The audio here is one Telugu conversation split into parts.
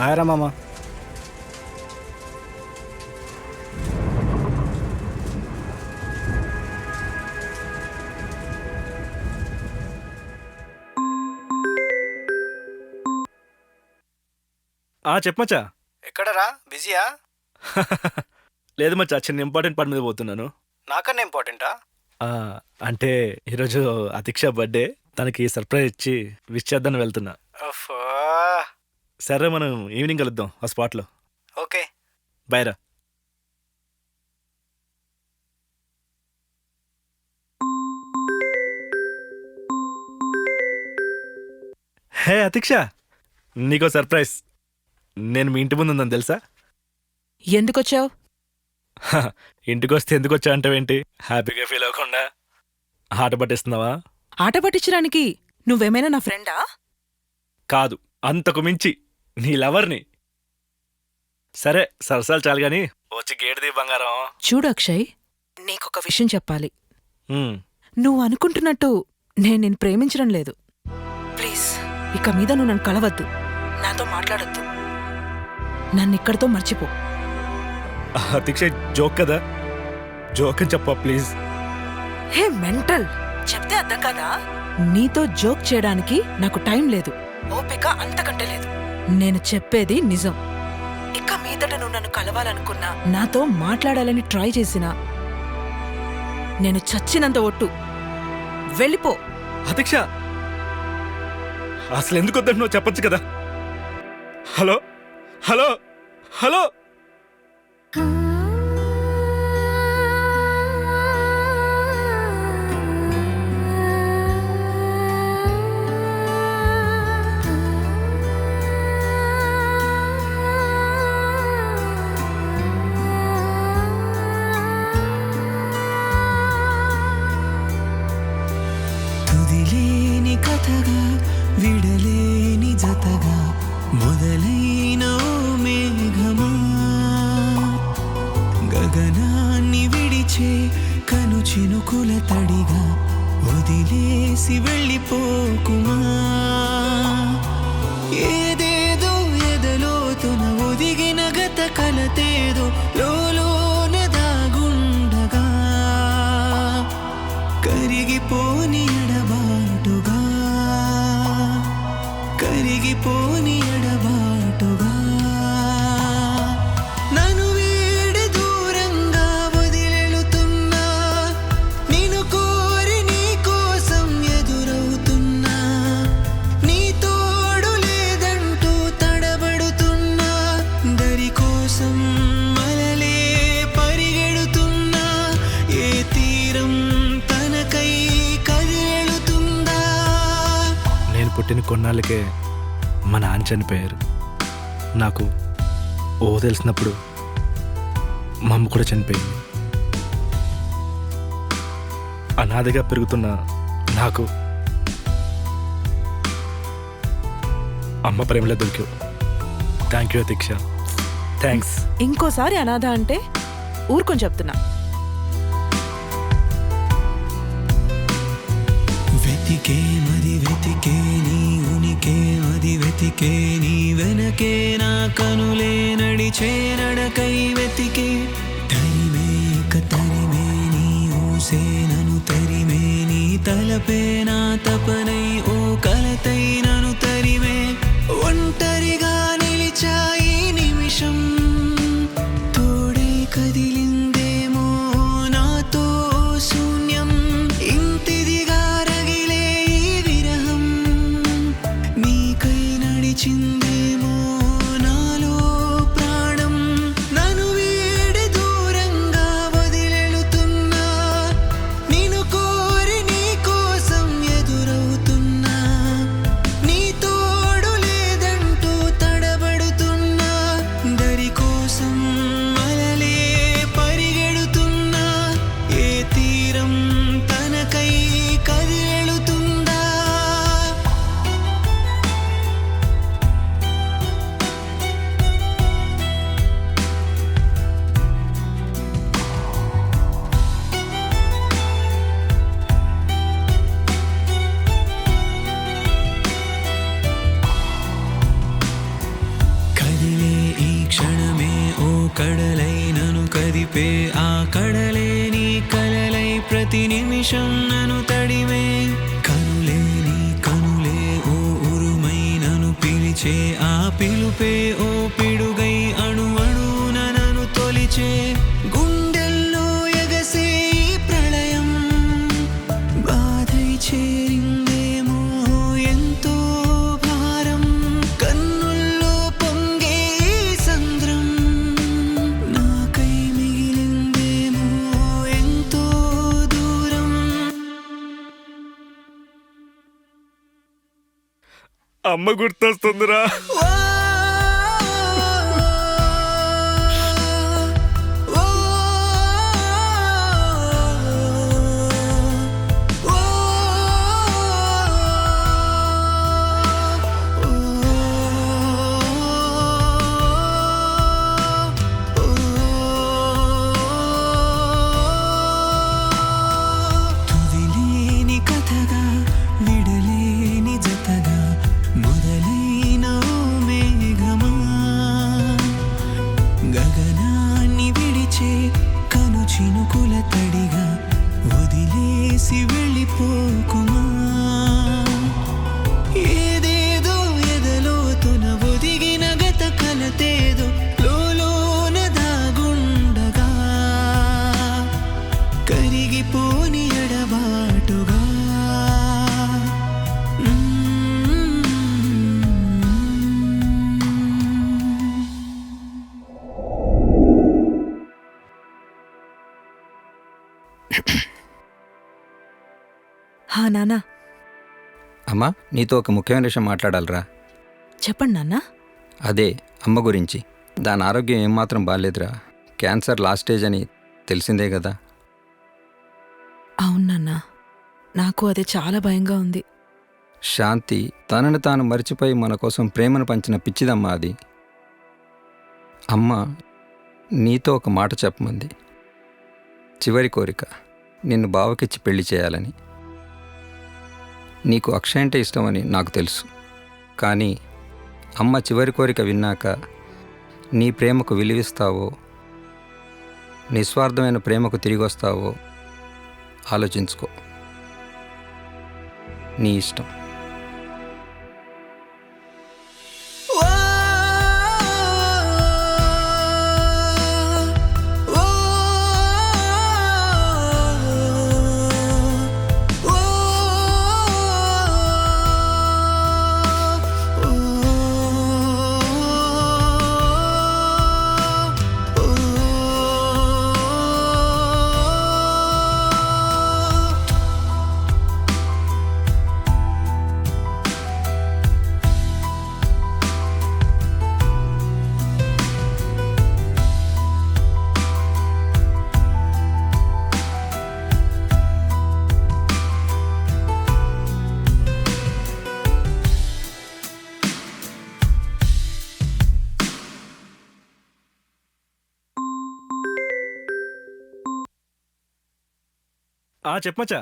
ఆయరా మామ. చెప్పమచ్చా. ఎక్కడరా, బిజీయా? లేదు మచ్చా, చిన్న ఇంపార్టెంట్ పని మీద పోతున్నాను. నాకన్నా ఇంపార్టెంటా? అంటే ఈరోజు అతిక్ష బర్త్డే, తనకి సర్ప్రైజ్ ఇచ్చి విష్ చేద్దాన్ని వెళ్తున్నా. ఓఫో. సరే, మనం ఈవినింగ్ కలుద్దాం ఆ స్పాట్లో. ఓకే, బాయ్ రా. హే అతిక్ష, నీకో సర్ప్రైజ్. నేను మీ ఇంటి ముందు ఉందని తెలుసా? ఎందుకొచ్చావు? ఇంటికి వస్తే ఎందుకు వచ్చా అంటావేంటి? హ్యాపీగా ఫీల్ అవ్వకుండా ఆట పట్టిస్తున్నావా? ఆట పట్టించడానికి నువ్వేమైనా నా ఫ్రెండా? కాదు, అంతకు మించి నీ లవర్ని. సరే, సరసాలు చాలు గాని వచ్చి గేటుది బంగారం. చూడు అక్షయ్, నీకొక విషయం చెప్పాలి. ఉమ్, నువ్వు అనుకుంటున్నట్టు నేను నిన్ను ప్రేమించడం లేదు. ప్లీజ్, ఇక మీద నువ్వు నన్ను కలవద్దు, నాతో మాట్లాడొద్దు. నన్నిక్కడితో మర్చిపో. అతిక్ష, జోక్ కదా, జోక్ అని చెప్పా ప్లీజ్. హే మెంటల్, చెప్తే అర్థం కదా. నీతో జోక్ చేయడానికి నాకు టైం లేదు, ఓపిక అంతకంటే లేదు. నేను చెప్పేది నిజం. ఇక మీదట నువ్వు నన్ను కలవాలనుకున్నా, నాతో మాట్లాడాలని ట్రై చేసినా నేను చచ్చినంత ఒట్టు. వెళ్ళిపో. అతిక్ష, అసలు ఎందుకు వద్దంటున్నావు చెప్పొచ్చు కదా. Hello hello hello. తుదిలేని కథగా, విడలేని జతగా, మొదలైన ఓ మేఘమా, గగనాన్ని విడిచే కను చినుకుల తడిగా, వదిలేసి వెళ్ళిపోకుమా. ఏదేదో ఎదలోతున ఒదిగిన గత కలతేదో లోలోన దాగుండగా, కరిగిపోని ఎడబాటుగా, కరిగిపోని ఎడబాటుగా, నన్ను వీడి దూరంగా వదిలేలుతున్నా, నిన్ను కోరి నీ కోసం ఎదురవుతున్నా, నీ తోడు లేదంటూ తడబడుతున్నా, దరి కోసం మలలే పరిగెడుతున్నా, ఏ తీరం తనకై కదిలేలుతుందా. నేను పుట్టిన కొన్నాళ్ళకే మా నాన్న చనిపోయారు. నాకు తెలిసినప్పుడు మా అమ్మ కూడా చనిపోయింది. అనాథగా పెరుగుతున్న నాకు అమ్మ ప్రేమలో దొరికావు. Thank you Atiksha, thanks. ఇంకోసారి అనాథ అంటే ఊరుకొని చెప్తున్నా. వెతికే మది వెతికే నీ ఉనికే మది వెతికే నీ వెనకే నా కనులే నడిచే నడకై వెతికే, తరిమే తరిమే నీ ఊసే నను తరిమే, నీ తలపే నా తపనై ఓ కలతై నను తరిమే, ఒంటరిగా నిలిచాయి నిమిషం, తోడై కదిలిందేమో నాతో శూన్యం, ఇంతిదిగా రగిలే ఈ విరహం, నీకై నడిచిందేమో నాలో ప్రాణం, నన్ను వీడి దూరంగా వదిలేలుతున్నా, నిన్ను కోరి నీ కోసం ఎదురవుతున్నా, నీ తోడు లేదంటూ తడబడుతున్నా, దరి కోసం మలలే పరిగెడుతున్నా, ఏ తీరం తనకై కదిలేలుతుందా. కడలేని కలలై ప్రతి నిమిషం నన్ను తడిమే కనులేని కనులే ఓ ఉరుమై నన్ను పిలిచే ఆ పిలుపే ఓ పిడుగై అణు అణువున నన్ను తొలిచే గుండెల్లో ఎగసే ఈ ప్రళయం బాధై చేరిందేమో ఎంతో భారం కన్నుల్లో పొంగే ఈ సంద్రం నాకై మిగిలిందేమో ఎంతో దూరం. అమ్మ గుర్తొస్తుందిరా. తుదిలేని కథగా విడలేని జతగా మొదలైన ఓ మేఘమా గగనాన్ని విడిచే కను చినుకుల తడిగా వదిలేసి వెళ్ళిపోకుమా ఏదేదో ఎదలోతున ఒదిగిన గత కలతేదో లోలోన దాగుండగా కరిగిపోని ఎడబాటుగా హా నాన్నా, అమ్మా నీతో ఒక ముఖ్యమైన విషయం మాట్లాడాలిరా. చెప్పండి నాన్నా. అదే అమ్మ గురించి. దాని ఆరోగ్యం ఏమాత్రం బాగాలేదురా. క్యాన్సర్ లాస్ట్ స్టేజ్ అని తెలిసిందే కదా. అవును నాన్నా, నాకు అదే చాలా భయంగా ఉంది. శాంతి తనని తాను మరిచిపోయి మన కోసం ప్రేమను పంచిన పిచ్చిదమ్మా అది. అమ్మ నీతో ఒక మాట చెప్పమంది. చివరి కోరిక నిన్ను బావకిచ్చి పెళ్లి చేయాలని. నీకు అక్షయ్ అంటే ఇష్టమని నాకు తెలుసు. కానీ అమ్మ చివరి కోరిక విన్నాక నీ ప్రేమకు విలువిస్తావో నిస్వార్థమైన ప్రేమకు తిరిగి వస్తావో ఆలోచించుకో. నీ ఇష్టం. చెప్పమచ్చా.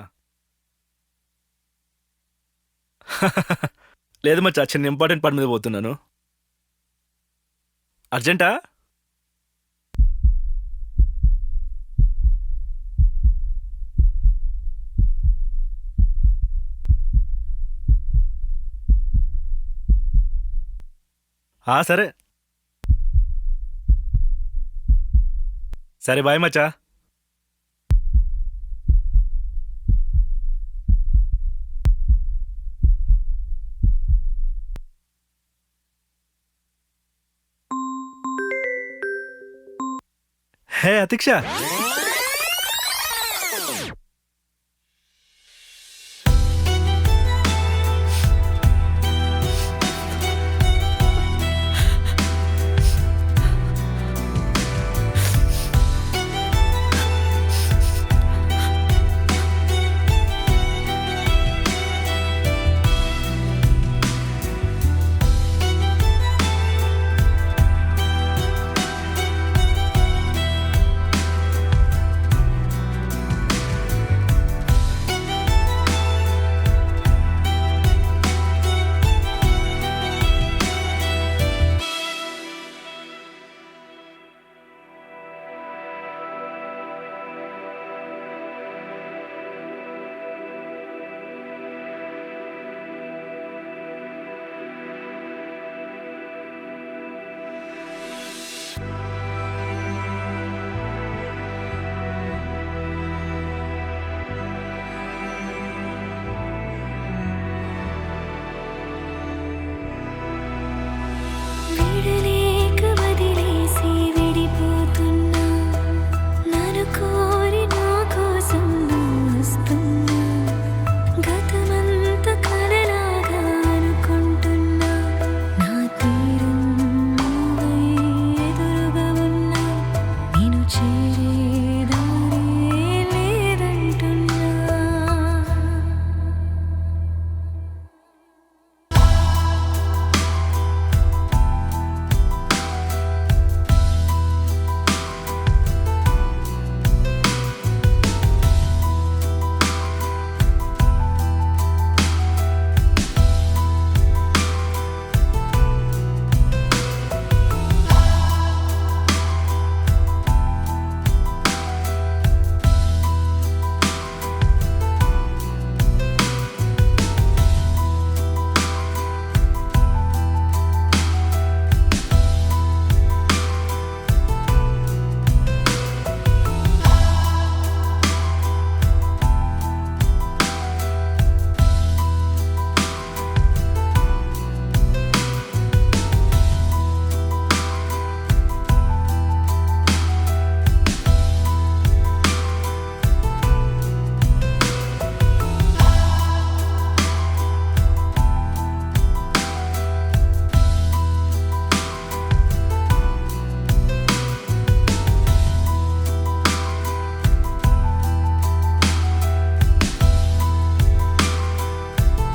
లేదు మచ్చా, చిన్న ఇంపార్టెంట్ పని మీద పోతున్నాను. అర్జెంటా? సరే సరే, బాయ్ మచ్చా. హే అతిక్ష,